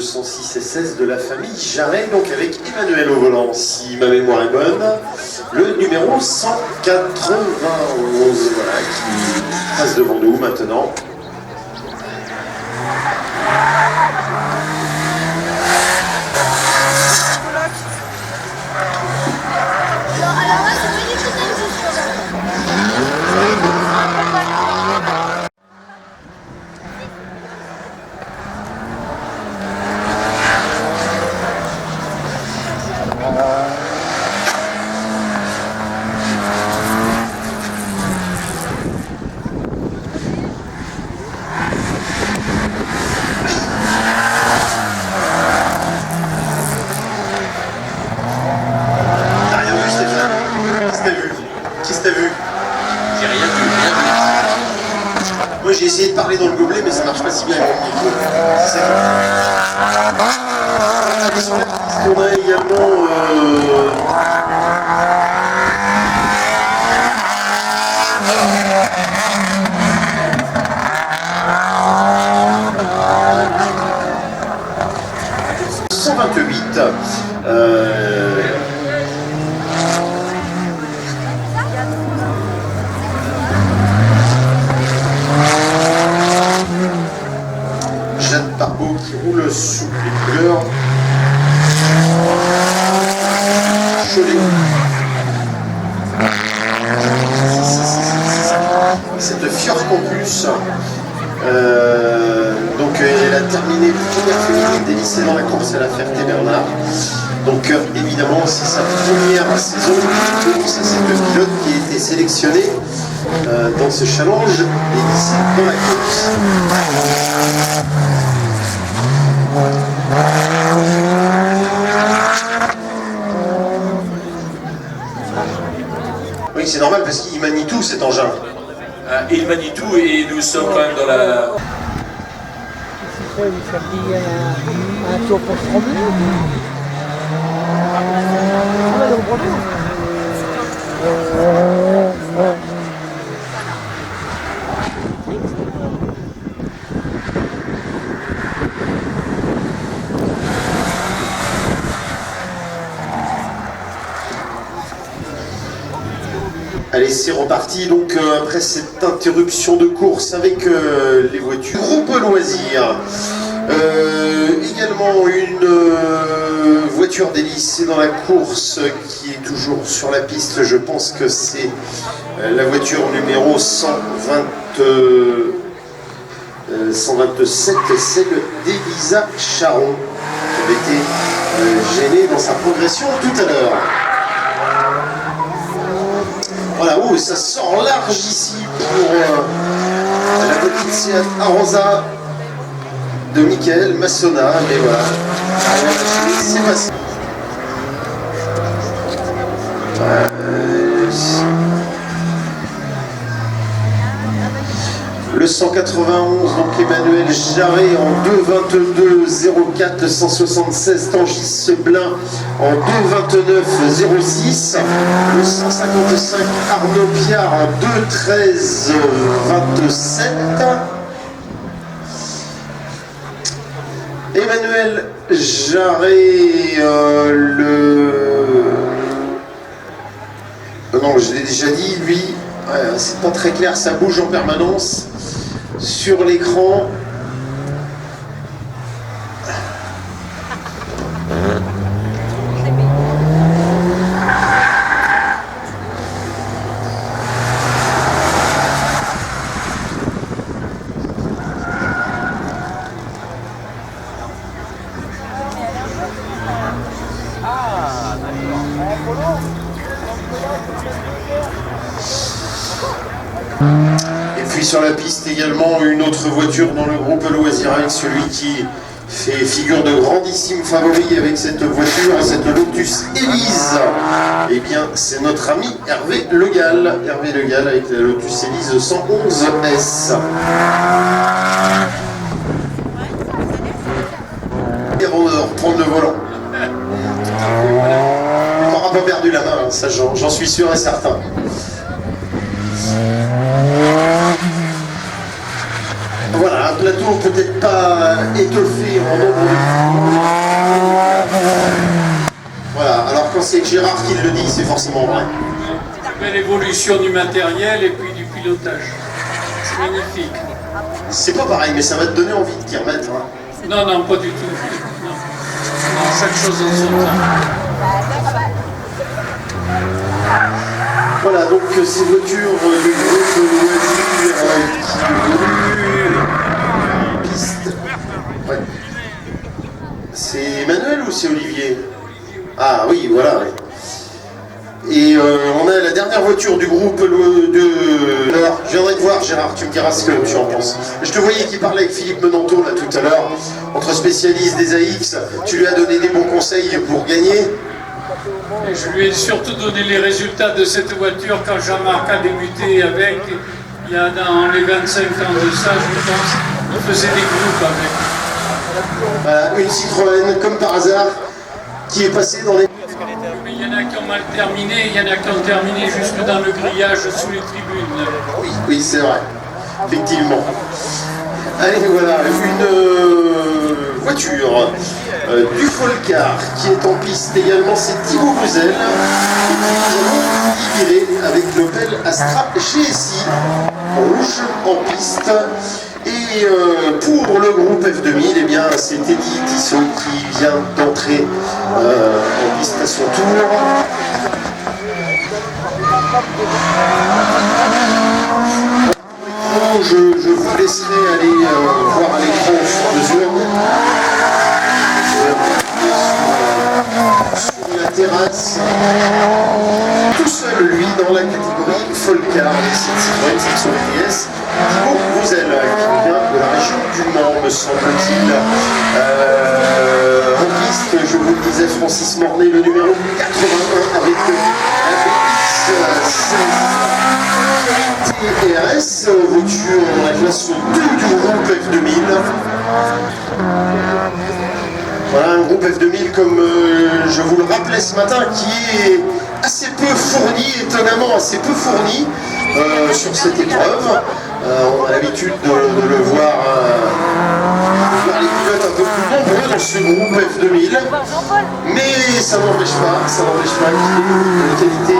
206 SS de la famille Jarret, donc avec Emmanuel au volant, si ma mémoire est bonne. Le numéro 191, voilà, qui passe devant nous maintenant. Qu'est-ce que t'as vu? J'ai rien vu, rien vu. Moi j'ai essayé de parler dans le gobelet, mais ça marche pas si bien avec le micro. C'est ça qu'on a également... Jeanne Barbeau qui roule sous les couleurs. Cholet. Cette Fior Campus. Donc elle a terminé première féminine des lycées dans la course à la Ferté-Bernard. Donc évidemment c'est sa première saison de course, c'est le pilote qui a été sélectionné dans ce challenge des lycées dans la course. Oui, c'est normal parce qu'il manie tout cet engin. Il manie tout et nous sommes quand même dans la... Vous faites un tour pour se promener. Allez, c'est reparti donc après cette interruption de course avec les voitures. Groupe loisirs. Également une voiture des lycées dans la course qui est toujours sur la piste. Je pense que c'est la voiture numéro 127, celle d'Elisa Charon, qui avait été gênée dans sa progression tout à l'heure. Voilà, oh, ça sort large ici pour la petite Seat Aranza de Michael Massona, mais voilà, c'est passé. Le 191, donc Emmanuel Jarret en 2:22:04, 176 Tangis Seblin en 2:29:06, le 155 Arnaud Piard en 2:13:27, Emmanuel Jarret non, je l'ai déjà dit, lui, c'est pas très clair, ça bouge en permanence sur l'écran. Et puis sur la piste également une autre voiture dans le groupe loisir avec celui qui fait figure de grandissime favori avec cette voiture, cette Lotus Elise. Eh bien c'est notre ami Hervé Le Gall. Hervé Le Gall avec la Lotus Elise 111S. Et reprendre le volant. Il n'aura pas perdu la main, ça j'en suis sûr et certain. Voilà, un plateau peut-être pas étoffé en nombre de c'est Gérard qui le dit, c'est forcément vrai. L'évolution du matériel et puis du pilotage. C'est magnifique. C'est pas pareil, mais ça va te donner envie de t'y remettre. Hein. Non, non, pas du tout. Non. Non, chaque chose en son temps. Voilà, donc ces voitures du groupe loisir qui évoluent. Piste. Ouais. C'est Emmanuel ou c'est Olivier? Ah oui, voilà. Oui. Et on a la dernière voiture du groupe de... Alors, je viendrai te voir Gérard, tu me diras ce que tu en penses. Je te voyais qui parlait avec Philippe Menanto là tout à l'heure, entre spécialistes des AX, tu lui as donné des bons conseils pour gagner. Et je lui ai surtout donné les résultats de cette voiture quand Jean-Marc a débuté avec, il y a dans les 25 ans de ça, je pense, il faisait des groupes avec. Voilà, une Citroën, comme par hasard, qui est passée dans les... Mais il y en a qui ont mal terminé, il y en a qui ont terminé jusque dans le grillage sous les tribunes. Oui, oui, c'est vrai, effectivement. Allez, voilà, une voiture du Folcar qui est en piste également, c'est Thibaut Bruzel. Et puis nous allons y virer avec l'Opel Astra GSI rouge en piste. Et pour le groupe F2000, eh bien, c'est Teddy Tissot qui vient d'entrer en piste à son tour. Je vous laisserai aller voir à l'écran au fur et à mesure. Sur la terrasse, tout seul lui dans la catégorie Folcar avec cette Citroën 700 PS, Thibaut Bruzel qui vient de la région du Mans, me semble-t-il. En piste, je vous le disais, Francis Mornay, le numéro 81 avec un BX16. TRS, voiture dans la classe 2 du groupe F2000. Voilà, un groupe F2000, comme je vous le rappelais ce matin, qui est assez peu fourni, étonnamment assez peu fourni sur cette épreuve. On a l'habitude de le voir, les pilotes un peu plus nombreux dans ce groupe F2000. Mais ça n'empêche pas qu'il y ait une qualité.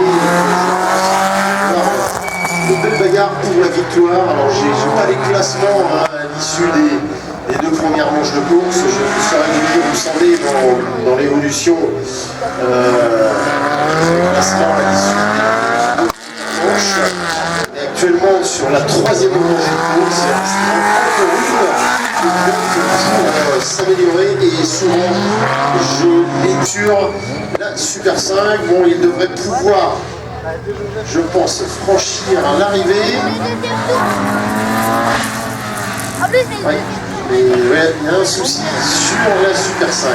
Une belle bagarre pour la victoire. Alors j'ai pas les classements à l'issue des deux premières manches de course. Je serai de vous savez, dans l'évolution des classements à l'issue des deux manches. On est actuellement sur la troisième manche de course. Il reste toujours s'améliorer et souvent je l'ai sur la Super 5. Bon, il devrait pouvoir, je pense, franchir l'arrivée. Oui, mais ouais, il y a un souci sur la Super 5.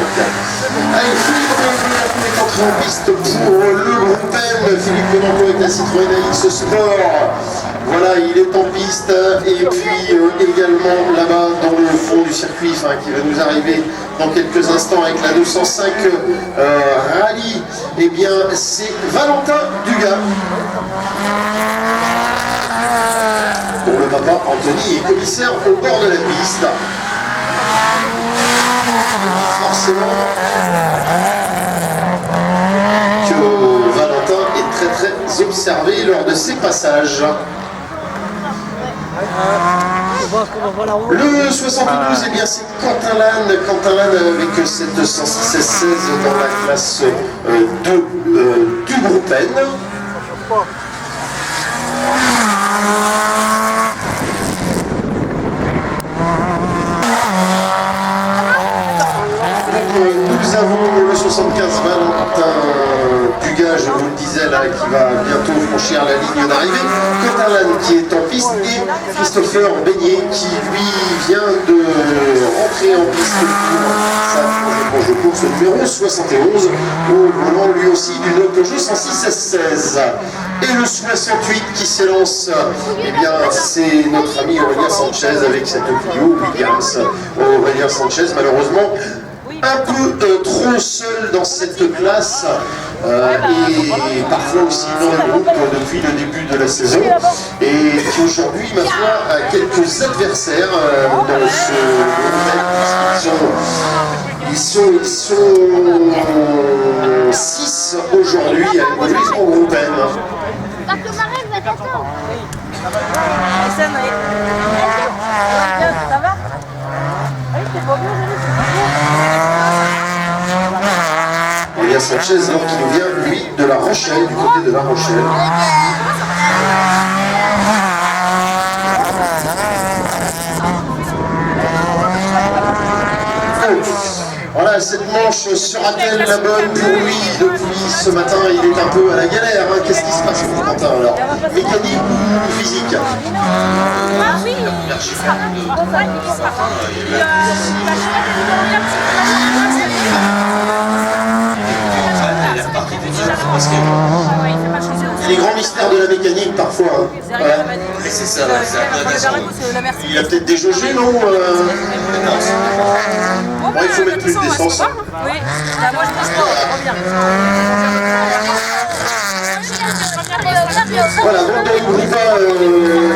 Allez, Philippe Menanto est entré en piste pour le groupe M. Philippe Menanto avec la Citroën AX Sport. Voilà, il est en piste. Et puis également là-bas dans le fond du circuit, qui va nous arriver dans quelques instants avec la 205 Rallye, eh bien c'est Valentin Dugas. Pour le papa, Anthony est commissaire au bord de la piste. Forcément que Valentin est très très observé lors de ses passages. Le 72, eh bien c'est Quentin Lannes avec cette 106 dans la classe 2 du groupe N. Nous avons le 75 Valentin Dugas, je vous le disais là, qui va bientôt franchir la ligne d'arrivée. Quentin Lannes qui est en piste et Christopher Beignet qui lui vient de rentrer en piste pour sa troisième manche de course numéro 71 au volant lui aussi d'une Peugeot 106 S16. Et le 68 qui s'élance, eh bien c'est notre ami Aurélien Sanchez avec cette Clio Williams. Aurélien Sanchez malheureusement un peu trop seul dans cette classe et parfois aussi dans le groupe depuis le début de la saison et qui aujourd'hui ma foi a quelques adversaires dans ce groupe puisqu'ils ont Ils sont 6 aujourd'hui à évoluer en européenne. Parce que Marelle va t'attendre. Ça va? Oui, c'est beau. Elia Sanchez, donc, qui nous vient, lui, de La Rochelle, du côté de La Rochelle. Voilà, cette manche sera-t-elle la bonne pour lui? Depuis ce matin, il est un peu à la galère. Hein. Qu'est-ce qui se passe pour Quentin alors? Mécanique ou physique? Les grands mystères de la mécanique parfois. Hein. Ouais. C'est ça, Il a peut-être déjaugé, non Bon, il faut mettre plus d'essence. Oui, moi je pense pas, reviens. Voilà, donc on n'oublie pas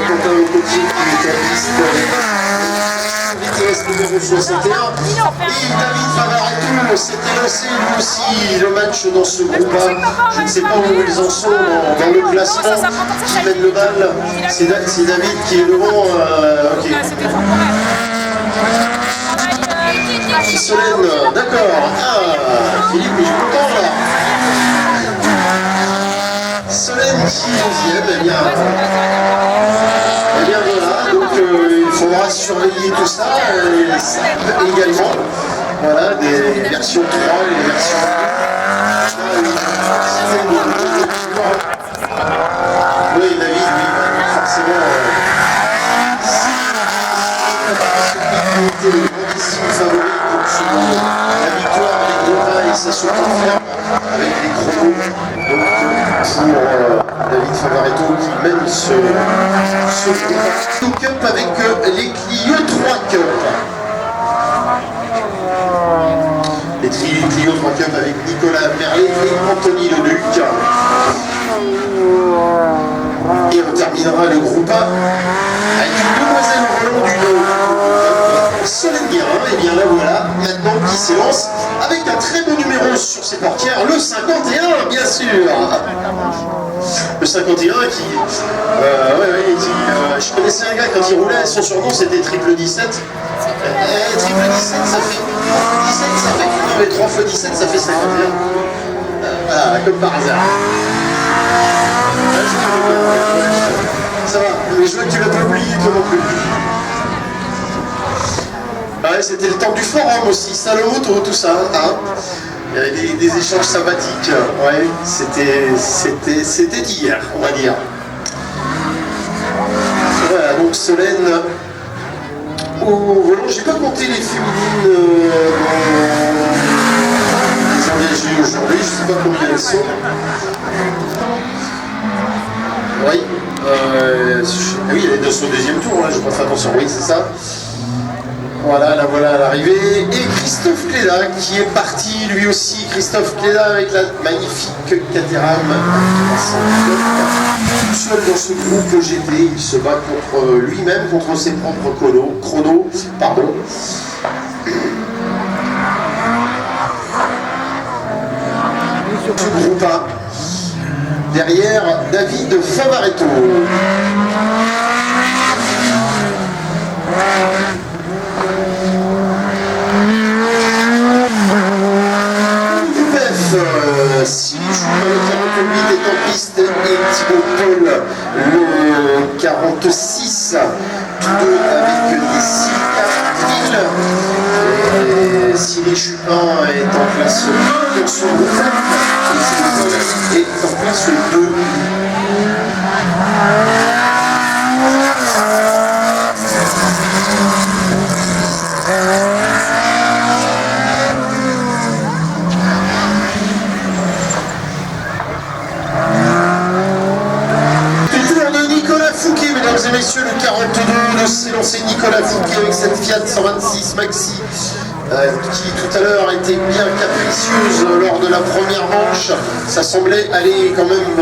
Quentin Cotier qui est en piste. VTS numéro 61. Et David Favaretto s'était lancé lui aussi le match dans ce groupe-là. Je ne sais pas où ils en sont dans le classement. Qui mène le bal. C'est David qui est devant. Ok. Solène, d'accord. Ah, Philippe, je suis content là. Solène qui est 11e, eh bien voilà, donc il faudra surveiller tout ça, les sables également. Voilà, des versions 3 et des versions 2. Oui, David, oui, forcément. Le grandissime favori pour la victoire avec Nova et ça se confirme avec les chronos. Donc pour David Favaretto qui mène ce Cup avec les Clio 3 Cup. Les Clio 3 Cup avec Nicolas Merlet et Anthony Leduc. Et on terminera le groupe A avec une demoiselle Roland du Nord. Solène Guérin, et bien là voilà, maintenant qui s'élance avec un très beau numéro sur ses portières, le 51 bien sûr. Le 51 qui, je connaissais un gars quand il roulait, son surnom c'était Triple 17. Triple 17 ça fait 3 fois 17 ça fait 51. Voilà, comme par hasard. Ça va, mais je vois que tu l'as pas oublié toi non plus. Ouais, c'était le temps du forum aussi, Salomon, tout ça. Hein. Il y avait des échanges sympathiques. Ouais, c'était d'hier, on va dire. Voilà, donc Solène. Au volant, j'ai pas compté les féminines les engagées aujourd'hui, je sais pas combien elles sont. Oui. Oui, elle est dans son deuxième tour, là, je pas fait attention, oui, c'est ça. Voilà, la voilà à l'arrivée. Et Christophe Cléda qui est parti lui aussi. Christophe Cléda avec la magnifique Caterham. Tout seul dans ce groupe GT, il se bat contre lui-même, contre ses propres chronos. Pardon. Du groupe A. Derrière, David Favaretto. Si le 48 est en piste et Thibaut Paul le 46, tous deux avec des 6 Cyril Chupin est en place 2 dans son groupe et Thibaut Paul est en place 2. Mesdames et messieurs, le 42 s'est lancé Nicolas Fouquet avec cette Fiat 126 Maxi qui tout à l'heure était bien capricieuse lors de la première manche. Ça semblait aller quand même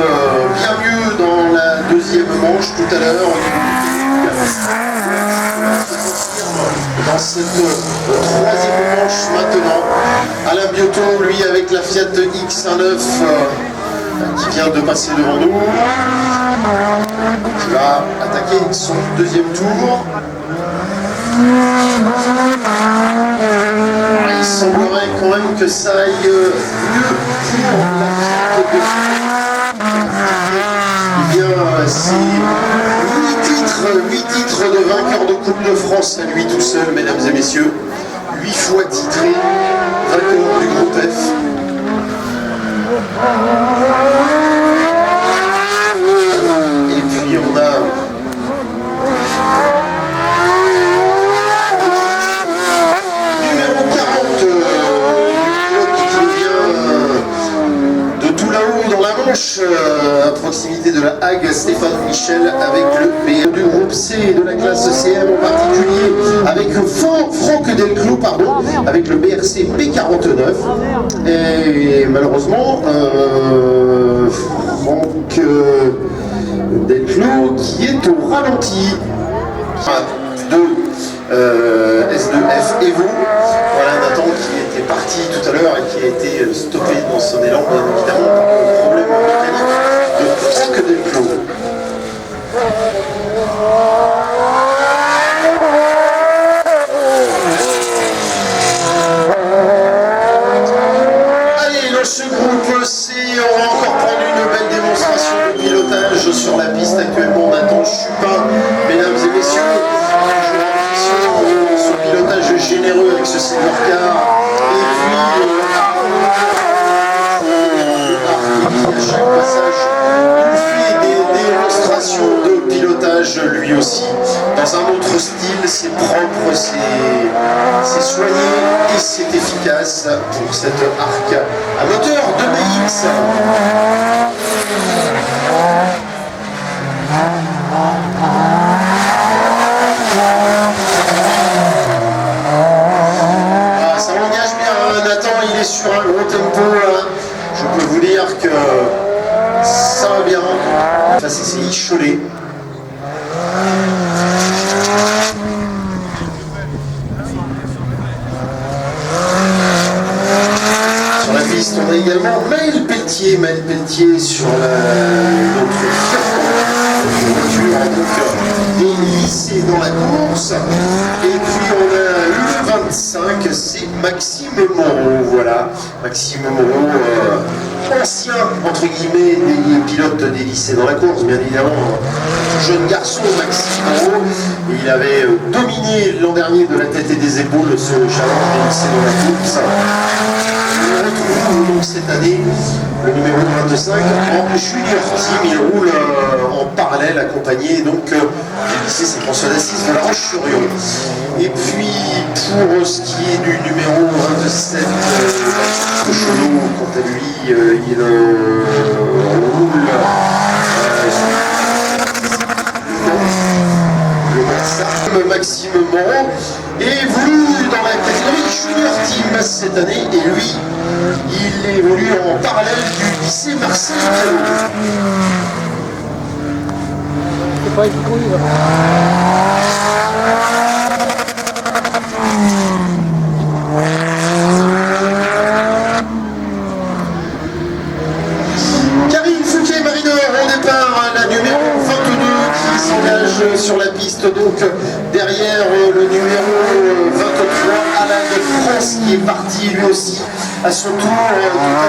bien mieux dans la deuxième manche tout à l'heure. Dans cette troisième manche maintenant. avec la Fiat X19 qui vient de passer devant nous, qui va attaquer son deuxième tour. Il semblerait quand même que ça aille mieux pour la Fiat de Eh bien, c'est 8 titres de vainqueur de Coupe de France à lui tout seul, mesdames et messieurs. 8 fois titré, vainqueur du groupe F. Et puis on a numéro 40, pilote qui vient de tout là-haut dans la Manche, à proximité de la Hague, Stéphane Michel, avec le BR du groupe C et de la classe CM en particulier, avec Franck Delclos, pardon, avec le BRC P49. Et malheureusement, Franck Delclos qui est au ralenti. S2F Evo. Voilà Nathan qui était parti tout à l'heure et qui a été stoppé dans son élan, bien évidemment, par le problème mécanique de Franck Delclos. Allez, dans ce groupe C, on va encore prendre une belle démonstration de pilotage sur la piste actuellement. Nathan Chupin, mesdames et messieurs, son pilotage généreux avec ce silver car, et puis à chaque passage il fait des démonstrations de pilotage lui aussi dans un autre style. C'est propre, c'est soigné et c'est efficace pour cette arc à moteur de BX. Ça m'engage bien, Nathan, il est sur un gros tempo. Je peux vous dire que ça va bien. Enfin, c'est Icholet. Sur la piste, on a également Maël Pelletier sur notre voiture, donc des lycées dans la course. Et puis on a eu 25, c'est Maxime Moreau, voilà. Maxime Moreau, ancien, entre guillemets, des pilotes des lycées dans la course, bien évidemment. Jeune garçon, Maxime Moreau, il avait dominé l'an dernier de la tête et des épaules ce challenge des lycées dans la course. On retrouve donc cette année le numéro 25 en junior team. Il roule en parallèle, accompagné donc du lycée Saint-François d'Assise de La Roche-sur-Yon. Et puis pour ce qui est du numéro 27, Cochelot, quant à lui, il roule le Maxime Moreau est évolue dans la catégorie junior team cette année et lui, il évolue en parallèle du lycée Marcel Callot. C'est pas écouté, Karine Fouquet-Marineur au départ, la numéro 22 qui s'engage sur la piste, donc derrière le numéro 23, Alain de France qui est parti lui aussi à son tour tout à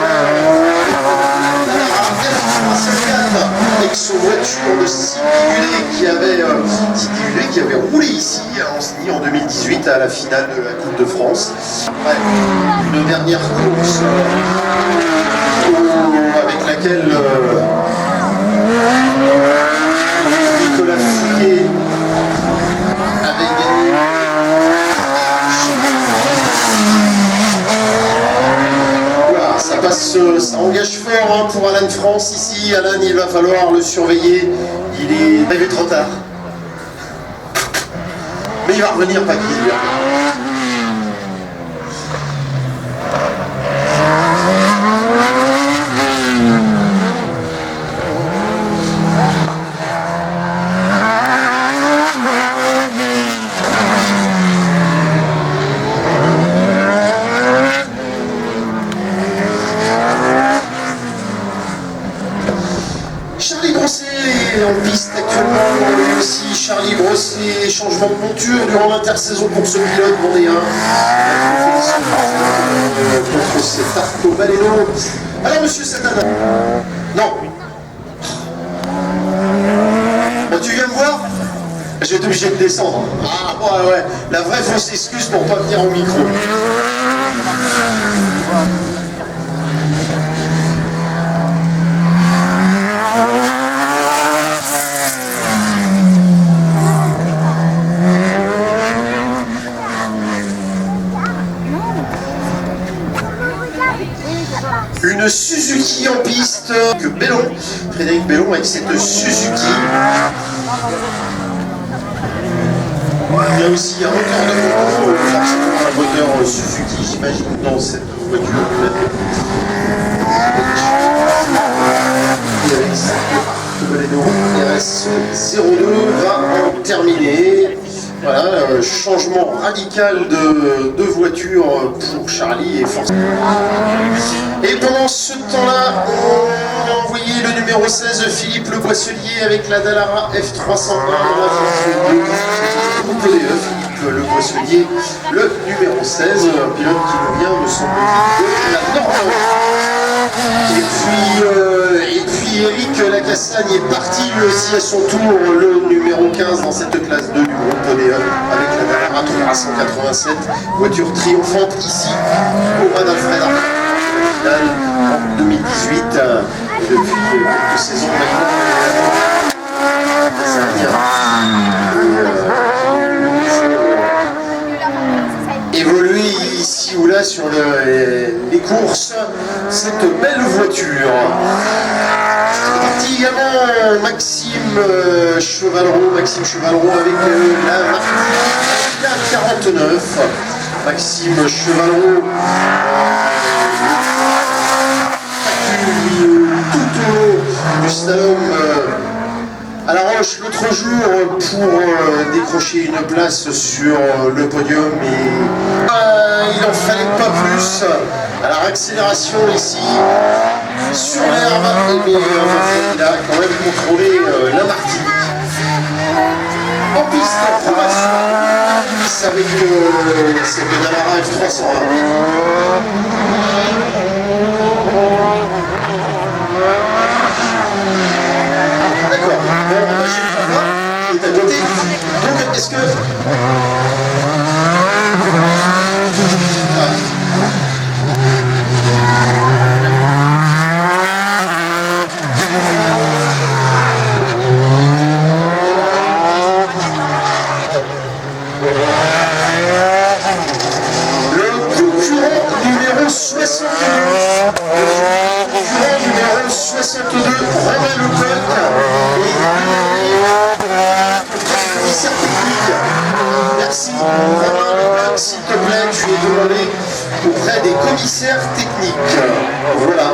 l'heure. Avec son voiture de Sidigulet qui avait roulé ici en Sny en 2018 à la finale de la Coupe de France. Ouais, une dernière course avec laquelle Nicolas Fouquet avait gagné. Voilà, ça passe, ça engage fort hein, pour Alain de France ici. Alain, il va falloir le surveiller. Il est arrivé trop tard. Mais il va revenir, pas qu'il y en piste actuellement, lui aussi, Charlie Brosset, changement de monture durant l'intersaison pour ce pilote vendéen. Contre cet Arco Baleno. Alors, monsieur Satana. Non. Bon, tu viens me voir? J'ai été obligé de descendre. Ah, ouais, ouais. La vraie fausse excuse pour pas venir au micro. Une Suzuki en piste que Bellon, Frédéric Bellon avec cette Suzuki. Il y a aussi un moteur de moto, forcément un moteur Suzuki, j'imagine, dans cette voiture. Et avec cette Baleno RS02 va en terminer. Voilà, changement radical de voiture pour Charlie et forcément. Et pendant ce temps-là, on a envoyé le numéro 16, Philippe Le Boisselier, avec la Dallara F301 dans la Formule 2. Groupe DE, Philippe Le Boisselier, le numéro 16, un pilote qui nous vient, me semble-t-il, de la Normandie. Et puis Eric Lacassagne est parti lui aussi à son tour, le numéro 15 dans cette classe 2 du groupe Podium avec la Dallara 387, voiture triomphante ici au Mât d'Alfred en 2018 et depuis quelques saisons maintenant. Évoluer ici ou là sur les courses, cette belle voiture. C'est parti également Maxime Chevalreau avec la 49. Maxime Chevalreau tout au long du slalom à La Roche l'autre jour pour décrocher une place sur le podium et il n'en fallait pas plus. Alors accélération ici sur l'herbe, mais il a quand même contrôlé la Martinique. En piste, probation avec cette Dallara F301. D'accord, bon, j'ai le papa qui est à côté. Donc, est-ce que... Le concurrent numéro 62. Numéro 62, Romain Lecoq et commissaire technique. Merci Romain Lecoq, s'il te plaît, tu es demandé auprès des commissaires techniques. Voilà.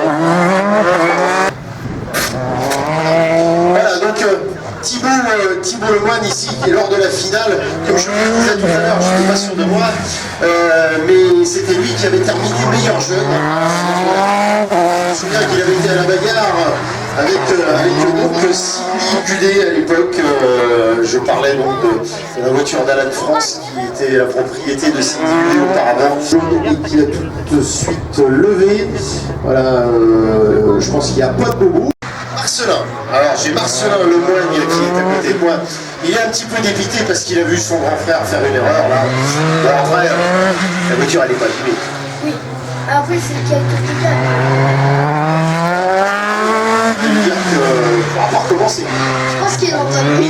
Voilà, donc Thibaut Lemoine ici, qui est lors de la finale, comme je le disais tout à l'heure, je n'étais pas sûr de moi, mais c'était lui qui avait terminé meilleur jeune. Je me souviens qu'il avait été à la bagarre avec donc Sylvie Gudet à l'époque. Je parlais donc de la voiture d'Alan France qui était la propriété de Sylvie Gudet auparavant et qui a tout de suite levé. Voilà, je pense qu'il n'y a pas de bobo. Marcelin. Alors j'ai Marcelin Lemoigne qui est à côté de moi. Il est un petit peu dépité parce qu'il a vu son grand frère faire une erreur là. Bon après, la voiture elle est pas abîmée. Oui. Après c'est qui a été plus tard. Je veux dire que on va recommencer. Je pense qu'il a entendu. Il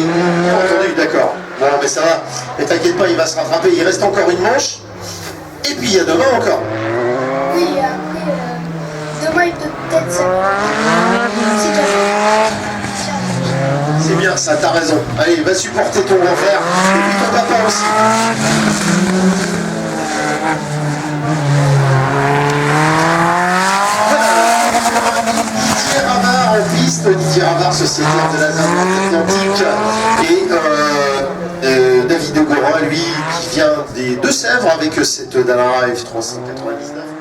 a entendu, d'accord. Bon mais ça va. Mais t'inquiète pas, il va se rattraper. Il reste encore une manche. Et puis il y a demain encore. Oui, après, demain il peut peut-être ça. C'est bien ça, t'as raison. Allez, va supporter ton grand frère et puis ton papa aussi. Didier Ravard en piste, Didier Ravard, sociétaire de la zone Atlantique, et David Degorin, lui, qui vient des Deux-Sèvres avec cette Dallara F399.